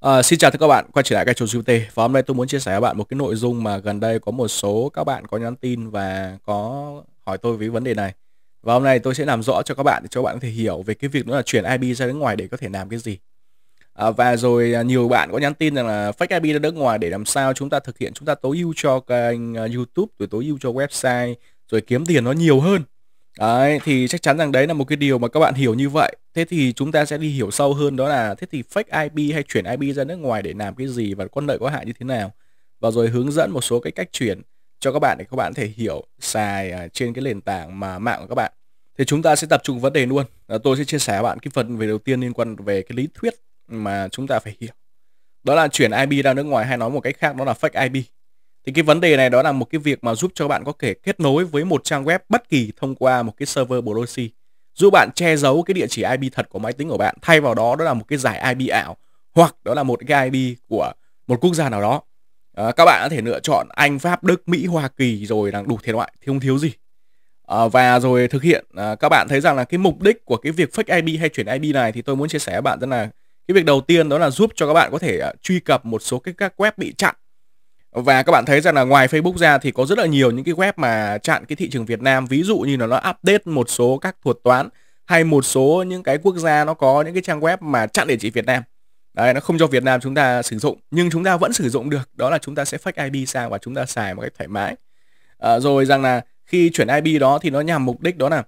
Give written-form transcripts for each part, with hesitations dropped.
Xin chào tất cả các bạn, quay trở lại kênh Chuột UT. Và hôm nay tôi muốn chia sẻ với bạn một cái nội dung mà gần đây có một số các bạn có nhắn tin và có hỏi tôi về vấn đề này. Và hôm nay tôi sẽ làm rõ cho các bạn để cho các bạn có thể hiểu về cái việc đó là chuyển IP ra nước ngoài để có thể làm cái gì. Và rồi nhiều bạn có nhắn tin rằng là fake IP ra nước ngoài để làm sao chúng ta thực hiện, chúng ta tối ưu cho kênh YouTube, rồi tối ưu cho website, rồi kiếm tiền nó nhiều hơn. Đấy, thì chắc chắn rằng đấy là một cái điều mà các bạn hiểu như vậy. Thế thì chúng ta sẽ đi hiểu sâu hơn, đó là thế thì fake IP hay chuyển IP ra nước ngoài để làm cái gì và có lợi có hại như thế nào. Và rồi hướng dẫn một số cái cách chuyển cho các bạn để các bạn có thể hiểu xài trên cái nền tảng mà mạng của các bạn. Thì chúng ta sẽ tập trung vấn đề luôn. Tôi sẽ chia sẻ với bạn cái phần về đầu tiên liên quan về cái lý thuyết mà chúng ta phải hiểu. Đó là chuyển IP ra nước ngoài, hay nói một cách khác đó là fake IP. Thì cái vấn đề này đó là một cái việc mà giúp cho bạn có thể kết nối với một trang web bất kỳ thông qua một cái server proxy, giúp bạn che giấu cái địa chỉ IP thật của máy tính của bạn, thay vào đó đó là một cái giải IP ảo, hoặc đó là một cái IP của một quốc gia nào đó. Các bạn có thể lựa chọn Anh, Pháp, Đức, Mỹ, Hoa Kỳ, rồi là đủ thể loại thì không thiếu gì. Và rồi thực hiện, các bạn thấy rằng là cái mục đích của cái việc fake IP hay chuyển IP này thì tôi muốn chia sẻ với bạn rằng là cái việc đầu tiên đó là giúp cho các bạn có thể truy cập một số các web bị chặn. Và các bạn thấy rằng là ngoài Facebook ra thì có rất là nhiều những cái web mà chặn cái thị trường Việt Nam, ví dụ như là nó update một số các thuật toán, hay một số những cái quốc gia nó có những cái trang web mà chặn địa chỉ Việt Nam. Đấy, nó không cho Việt Nam chúng ta sử dụng, nhưng chúng ta vẫn sử dụng được, đó là chúng ta sẽ fake IP sang và chúng ta xài một cách thoải mái. Rồi rằng là khi chuyển IP đó thì nó nhằm mục đích đó là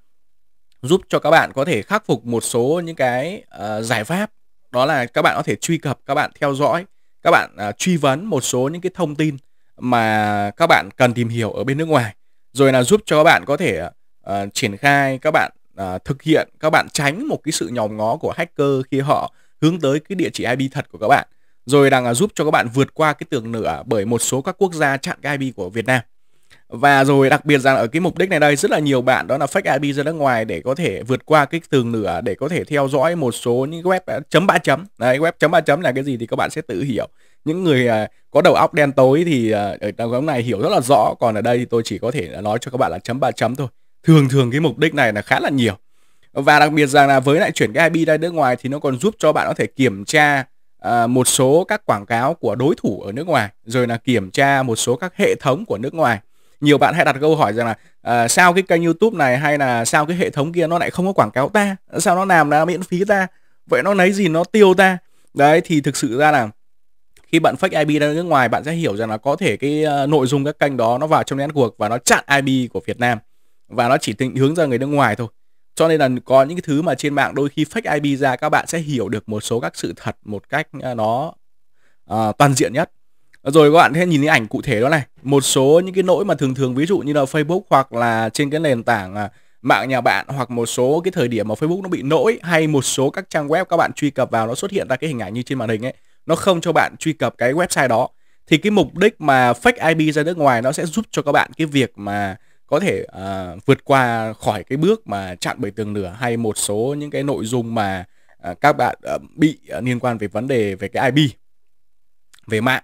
giúp cho các bạn có thể khắc phục một số những cái giải pháp, đó là các bạn có thể truy cập, các bạn theo dõi, các bạn truy vấn một số những cái thông tin mà các bạn cần tìm hiểu ở bên nước ngoài, rồi là giúp cho các bạn có thể triển khai, các bạn thực hiện, các bạn tránh một cái sự nhòm ngó của hacker khi họ hướng tới cái địa chỉ IP thật của các bạn, rồi là giúp cho các bạn vượt qua cái tường lửa bởi một số các quốc gia chặn cái IP của Việt Nam. Và rồi đặc biệt rằng ở cái mục đích này đây, rất là nhiều bạn đó là fake IP ra nước ngoài để có thể vượt qua cái tường lửa, để có thể theo dõi một số những web chấm 3 chấm. Đấy, web chấm 3 chấm là cái gì thì các bạn sẽ tự hiểu. Những người có đầu óc đen tối thì ở trong cái này hiểu rất là rõ, còn ở đây thì tôi chỉ có thể nói cho các bạn là chấm 3 chấm thôi. Thường cái mục đích này là khá là nhiều. Và đặc biệt rằng là với lại chuyển cái IP ra nước ngoài thì nó còn giúp cho bạn có thể kiểm tra một số các quảng cáo của đối thủ ở nước ngoài, rồi là kiểm tra một số các hệ thống của nước ngoài. Nhiều bạn hay đặt câu hỏi rằng là sao cái kênh YouTube này hay là sao cái hệ thống kia nó lại không có quảng cáo ta, sao nó làm ra miễn phí ta, vậy nó lấy gì nó tiêu ta. Đấy, thì thực sự ra là khi bạn fake IP ra nước ngoài, bạn sẽ hiểu rằng là có thể cái nội dung các kênh đó nó vào trong network và nó chặn IP của Việt Nam, và nó chỉ định hướng ra người nước ngoài thôi. Cho nên là có những cái thứ mà trên mạng đôi khi fake IP ra, các bạn sẽ hiểu được một số các sự thật một cách nó toàn diện nhất. Rồi các bạn sẽ nhìn thấy ảnh cụ thể đó này, một số những cái lỗi mà thường ví dụ như là Facebook hoặc là trên cái nền tảng mạng nhà bạn, hoặc một số cái thời điểm mà Facebook nó bị lỗi, hay một số các trang web các bạn truy cập vào nó xuất hiện ra cái hình ảnh như trên màn hình ấy, nó không cho bạn truy cập cái website đó. Thì cái mục đích mà fake IP ra nước ngoài nó sẽ giúp cho các bạn cái việc mà có thể vượt qua khỏi cái bước mà chặn bởi tường lửa, hay một số những cái nội dung mà các bạn bị liên quan về vấn đề về cái IP về mạng.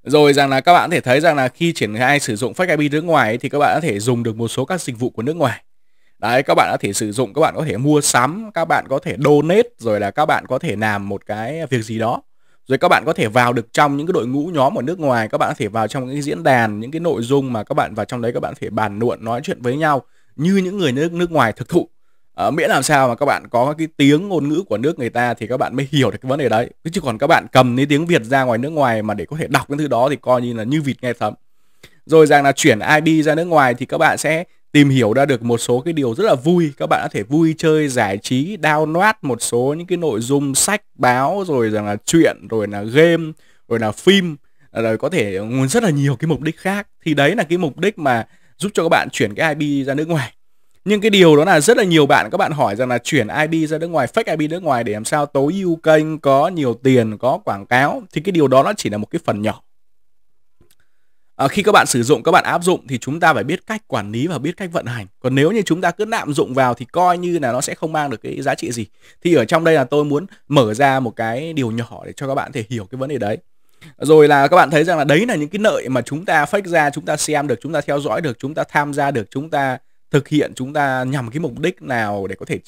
Rồi rằng là các bạn có thể thấy rằng là khi triển khai sử dụng fake IP nước ngoài ấy, thì các bạn có thể dùng được một số các dịch vụ của nước ngoài. Đấy, các bạn có thể sử dụng, các bạn có thể mua sắm, các bạn có thể donate, rồi là các bạn có thể làm một cái việc gì đó. Rồi các bạn có thể vào được trong những cái đội ngũ nhóm ở nước ngoài, các bạn có thể vào trong những cái diễn đàn, những cái nội dung mà các bạn vào trong đấy, các bạn có thể bàn luận, nói chuyện với nhau như những người nước ngoài thực thụ. Miễn làm sao mà các bạn có cái tiếng ngôn ngữ của nước người ta thì các bạn mới hiểu được cái vấn đề đấy. Chứ còn các bạn cầm cái tiếng Việt ra ngoài nước ngoài mà để có thể đọc cái thứ đó thì coi như là như vịt nghe sấm. Rồi rằng là chuyển IP ra nước ngoài thì các bạn sẽ tìm hiểu ra được một số cái điều rất là vui. Các bạn có thể vui chơi, giải trí, download một số những cái nội dung sách, báo, rồi rằng là truyện, rồi là game, rồi là phim, rồi có thể rất là nhiều cái mục đích khác. Thì đấy là cái mục đích mà giúp cho các bạn chuyển cái IP ra nước ngoài. Nhưng cái điều đó là rất là nhiều bạn, các bạn hỏi rằng là chuyển IP ra nước ngoài, fake IP nước ngoài để làm sao tối ưu kênh, có nhiều tiền, có quảng cáo. Thì cái điều đó nó chỉ là một cái phần nhỏ. Khi các bạn sử dụng, các bạn áp dụng thì chúng ta phải biết cách quản lý và biết cách vận hành. Còn nếu như chúng ta cứ lạm dụng vào thì coi như là nó sẽ không mang được cái giá trị gì. Thì ở trong đây là tôi muốn mở ra một cái điều nhỏ để cho các bạn thể hiểu cái vấn đề đấy. Rồi là các bạn thấy rằng là đấy là những cái lợi mà chúng ta fake ra, chúng ta xem được, chúng ta theo dõi được, chúng ta tham gia được, chúng ta thực hiện, chúng ta nhằm cái mục đích nào để có thể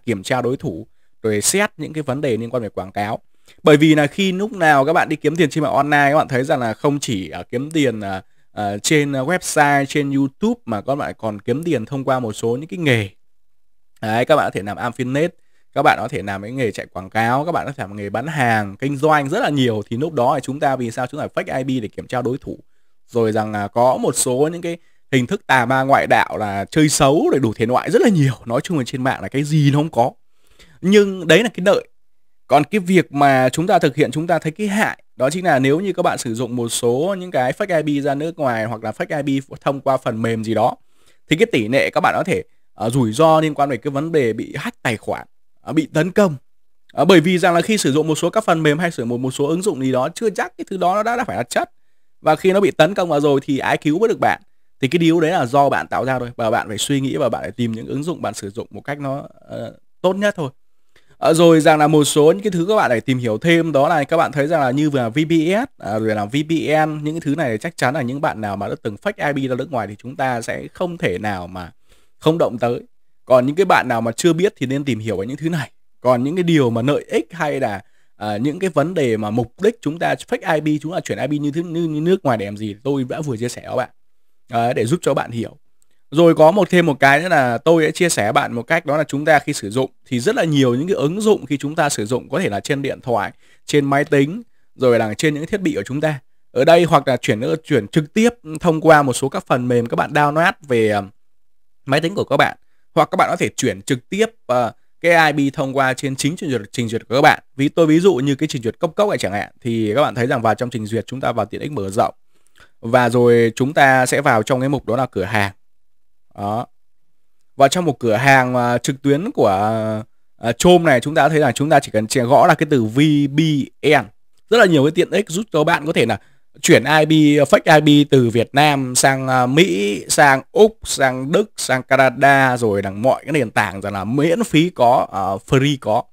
kiểm tra đối thủ, rồi xét những cái vấn đề liên quan về quảng cáo. Bởi vì là khi lúc nào các bạn đi kiếm tiền trên mạng online, các bạn thấy rằng là không chỉ kiếm tiền trên website, trên YouTube, mà các bạn còn kiếm tiền thông qua một số những cái nghề. Đấy, các bạn có thể làm affiliate, các bạn có thể làm cái nghề chạy quảng cáo, các bạn có thể làm nghề bán hàng, kinh doanh rất là nhiều. Thì lúc đó thì chúng ta vì sao chúng ta fake IP để kiểm tra đối thủ, rồi rằng là có một số những cái hình thức tà ma ngoại đạo là chơi xấu để đủ thể loại rất là nhiều. Nói chung là trên mạng là cái gì nó không có, nhưng đấy là cái lợi. Còn cái việc mà chúng ta thực hiện, chúng ta thấy cái hại đó chính là nếu như các bạn sử dụng một số những cái fake IP ra nước ngoài, hoặc là fake IP thông qua phần mềm gì đó, thì cái tỷ lệ các bạn có thể rủi ro liên quan đến cái vấn đề bị hack tài khoản, bị tấn công. Bởi vì rằng là khi sử dụng một số các phần mềm hay sử dụng một số ứng dụng gì đó, chưa chắc cái thứ đó nó đã phải là chất. Và khi nó bị tấn công vào rồi thì ai cứu với được bạn. Thì cái điều đấy là do bạn tạo ra thôi, và bạn phải suy nghĩ và bạn phải tìm những ứng dụng bạn sử dụng một cách nó tốt nhất thôi. Rồi rằng là một số những cái thứ các bạn phải tìm hiểu thêm, đó là các bạn thấy rằng là như là VPS, rồi là VPN, những cái thứ này chắc chắn là những bạn nào mà đã từng fake IP ra nước ngoài thì chúng ta sẽ không thể nào mà không động tới. Còn những cái bạn nào mà chưa biết thì nên tìm hiểu về những thứ này. Còn những cái điều mà lợi ích hay là những cái vấn đề mà mục đích chúng ta fake IP, chúng ta chuyển IP như nước ngoài để làm gì, tôi đã vừa chia sẻ với bạn để giúp cho bạn hiểu. Rồi có thêm một cái nữa là tôi sẽ chia sẻ bạn một cách, đó là chúng ta khi sử dụng thì rất là nhiều những cái ứng dụng khi chúng ta sử dụng, có thể là trên điện thoại, trên máy tính, rồi là trên những thiết bị của chúng ta ở đây, hoặc là chuyển trực tiếp thông qua một số các phần mềm các bạn download về máy tính của các bạn, hoặc các bạn có thể chuyển trực tiếp cái IP thông qua trên chính trình duyệt của các bạn. Ví dụ như cái trình duyệt cốc này chẳng hạn, thì các bạn thấy rằng vào trong trình duyệt chúng ta vào tiện ích mở rộng, và rồi chúng ta sẽ vào trong cái mục đó là cửa hàng. Đó. Và trong một cửa hàng trực tuyến của Chrome này, chúng ta thấy là chúng ta chỉ cần gõ là cái từ VPN. Rất là nhiều cái tiện ích giúp cho bạn có thể là chuyển IP, fake IP từ Việt Nam sang Mỹ, sang Úc, sang Đức, sang Canada, rồi là mọi cái nền tảng rằng là miễn phí có, free có.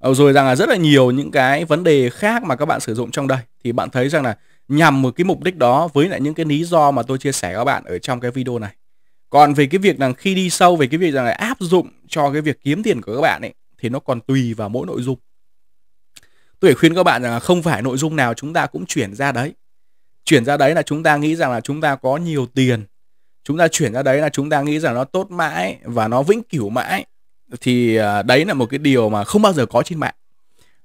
Rồi rằng là rất là nhiều những cái vấn đề khác mà các bạn sử dụng trong đây. Thì bạn thấy rằng là nhằm một cái mục đích đó với lại những cái lý do mà tôi chia sẻ các bạn ở trong cái video này. Còn về cái việc là khi đi sâu về cái việc rằng là áp dụng cho cái việc kiếm tiền của các bạn ấy, thì nó còn tùy vào mỗi nội dung. Tôi phải khuyên các bạn rằng là không phải nội dung nào chúng ta cũng chuyển ra đấy. Chuyển ra đấy là chúng ta nghĩ rằng là chúng ta có nhiều tiền. Chúng ta chuyển ra đấy là chúng ta nghĩ rằng nó tốt mãi và nó vĩnh cửu mãi. Thì đấy là một cái điều mà không bao giờ có trên mạng.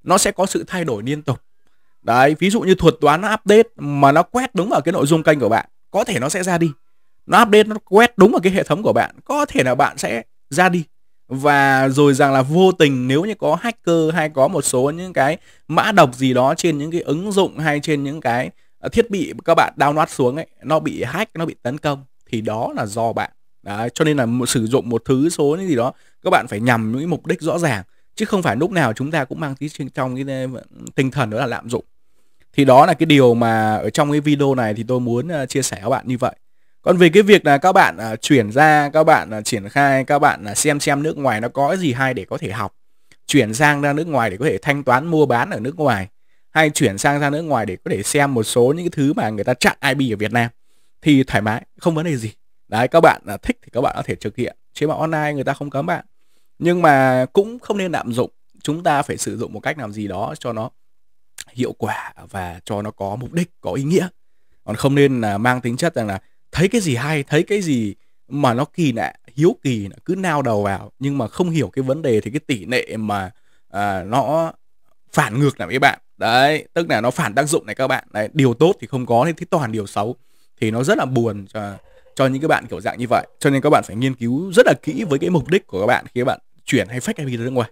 Nó sẽ có sự thay đổi liên tục. Đấy, ví dụ như thuật toán nó update mà nó quét đúng vào cái nội dung kênh của bạn, có thể nó sẽ ra đi. Nó update, nó quét đúng vào cái hệ thống của bạn, có thể là bạn sẽ ra đi. Và rồi rằng là vô tình nếu như có hacker hay có một số những cái mã độc gì đó trên những cái ứng dụng hay trên những cái thiết bị các bạn download xuống ấy, nó bị hack, nó bị tấn công, thì đó là do bạn. Đấy, cho nên là sử dụng một thứ số những gì đó các bạn phải nhằm những mục đích rõ ràng, chứ không phải lúc nào chúng ta cũng mang tí trong cái tinh thần đó là lạm dụng. Thì đó là cái điều mà ở trong cái video này thì tôi muốn chia sẻ với bạn như vậy. Còn về cái việc là các bạn chuyển ra, các bạn triển khai, các bạn xem nước ngoài nó có cái gì hay để có thể học, chuyển sang ra nước ngoài để có thể thanh toán mua bán ở nước ngoài, hay chuyển sang ra nước ngoài để có thể xem một số những cái thứ mà người ta chặn IP ở Việt Nam, thì thoải mái, không vấn đề gì. Đấy, các bạn thích thì các bạn có thể thực hiện. Trên mạng online người ta không cấm bạn, nhưng mà cũng không nên lạm dụng. Chúng ta phải sử dụng một cách làm gì đó cho nó hiệu quả và cho nó có mục đích, có ý nghĩa. Còn không nên là mang tính chất rằng là thấy cái gì hay, thấy cái gì mà nó kỳ lạ, hiếu kỳ, cứ nao đầu vào, nhưng mà không hiểu cái vấn đề thì cái tỷ lệ mà nó phản ngược lại với bạn. Đấy, tức là nó phản tác dụng này các bạn. Đấy, điều tốt thì không có, thì toàn điều xấu, thì nó rất là buồn cho những cái bạn kiểu dạng như vậy. Cho nên các bạn phải nghiên cứu rất là kỹ với cái mục đích của các bạn khi các bạn chuyển hay fake IP ra nước ngoài.